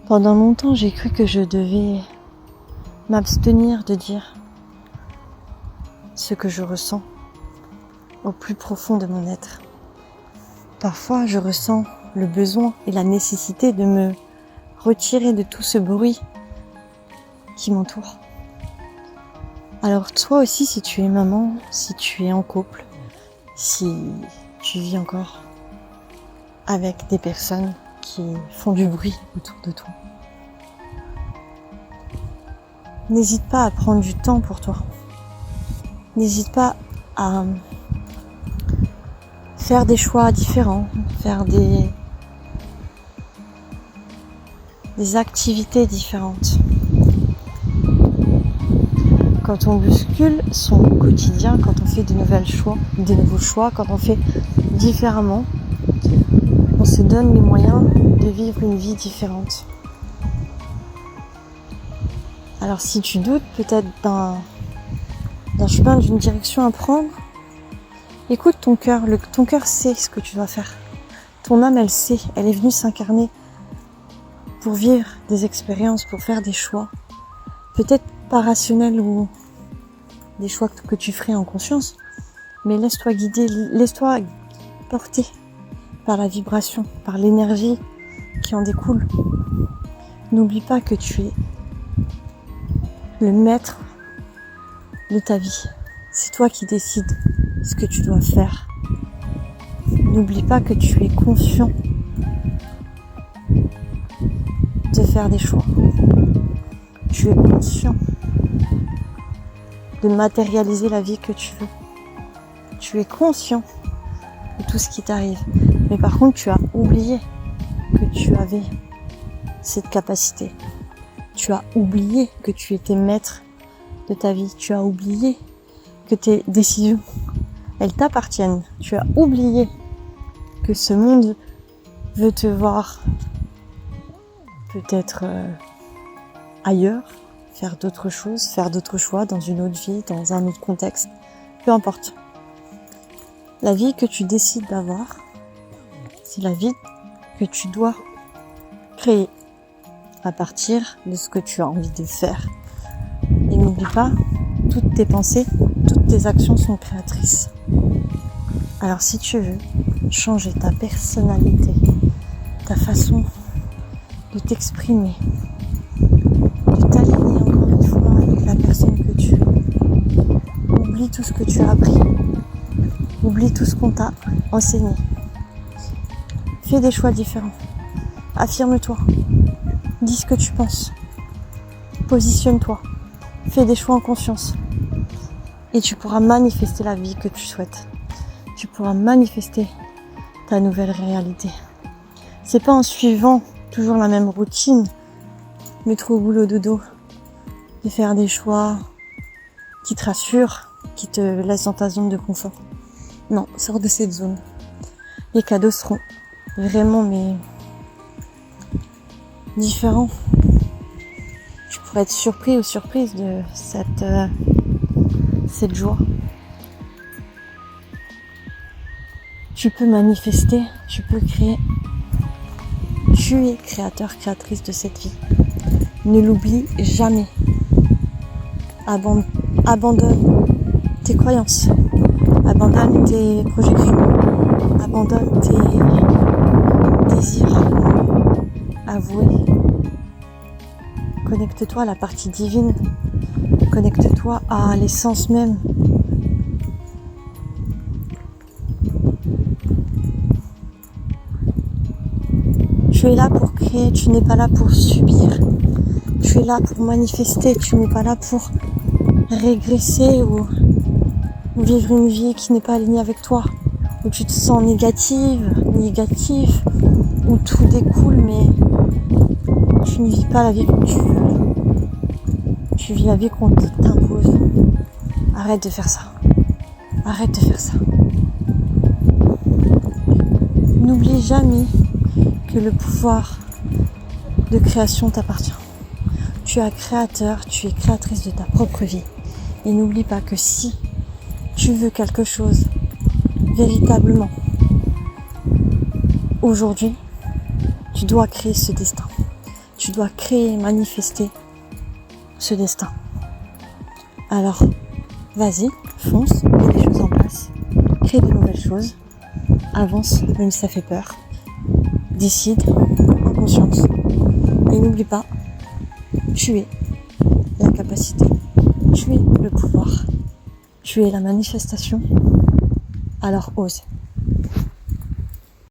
Pendant longtemps, j'ai cru que je devais m'abstenir de dire ce que je ressens au plus profond de mon être. Parfois, je ressens le besoin et la nécessité de me retirer de tout ce bruit qui m'entoure. Alors toi aussi, si tu es maman, si tu es en couple, si tu vis encore avec des personnes qui font du bruit autour de toi, n'hésite pas à prendre du temps pour toi. N'hésite pas à faire des choix différents, faire des activités différentes. Quand on bouscule son quotidien, quand on fait de nouveaux choix, quand on fait différemment, on se donne les moyens de vivre une vie différente. Alors si tu doutes peut-être d'un chemin, d'une direction à prendre, écoute ton cœur. Ton cœur sait ce que tu dois faire. Ton âme, elle sait. Elle est venue s'incarner pour vivre des expériences, pour faire des choix. Peut-être pas rationnels ou des choix que tu ferais en conscience, mais laisse-toi guider, laisse-toi porter par la vibration, par l'énergie qui en découle. N'oublie pas que tu es le maître de ta vie. C'est toi qui décides ce que tu dois faire. N'oublie pas que tu es conscient de faire des choix. Tu es conscient de matérialiser la vie que tu veux. Tu es conscient de tout ce qui t'arrive. Mais par contre, tu as oublié que tu avais cette capacité. Tu as oublié que tu étais maître de ta vie. Tu as oublié que tes décisions, elles t'appartiennent. Tu as oublié que ce monde veut te voir peut-être ailleurs, faire d'autres choses, faire d'autres choix dans une autre vie, dans un autre contexte. Peu importe. La vie que tu décides d'avoir, c'est la vie que tu dois créer à partir de ce que tu as envie de faire. Et n'oublie pas, toutes tes pensées, toutes tes actions sont créatrices. Alors si tu veux changer ta personnalité, ta façon de t'exprimer, de t'aligner encore une fois avec la personne que tu es, oublie tout ce que tu as appris, oublie tout ce qu'on t'a enseigné. Fais des choix différents. Affirme-toi. Dis ce que tu penses. Positionne-toi. Fais des choix en conscience. Et tu pourras manifester la vie que tu souhaites. Tu pourras manifester ta nouvelle réalité. C'est pas en suivant toujours la même routine, métro, boulot, dodo, de faire des choix qui te rassurent, qui te laissent dans ta zone de confort. Non, sors de cette zone. Les cadeaux seront vraiment différents. Tu pourrais être surpris ou surprise de cette joie. Tu peux manifester, tu peux créer. Tu es créateur, créatrice de cette vie. Ne l'oublie jamais. Abandonne tes croyances. Abandonne tes projections. Abandonne tes désirs avoués. Connecte-toi à la partie divine. Connecte-toi à l'essence même. Tu es là pour créer, tu n'es pas là pour subir. Tu es là pour manifester, tu n'es pas là pour régresser ou vivre une vie qui n'est pas alignée avec toi, où tu te sens négatif, où tout découle mais tu ne vis pas la vie que tu veux. Tu vis la vie qu'on t'impose. Arrête de faire ça. Arrête de faire ça. N'oublie jamais que le pouvoir de création t'appartient. Tu es créateur, tu es créatrice de ta propre vie. Et n'oublie pas que si tu veux quelque chose véritablement aujourd'hui, tu dois créer ce destin. tu dois créer, manifester ce destin. Alors, vas-y, fonce, mets des choses en place, crée de nouvelles choses, avance, même si ça fait peur, décide en conscience. Et n'oublie pas, tu es la capacité, tu es le pouvoir, tu es la manifestation, alors ose.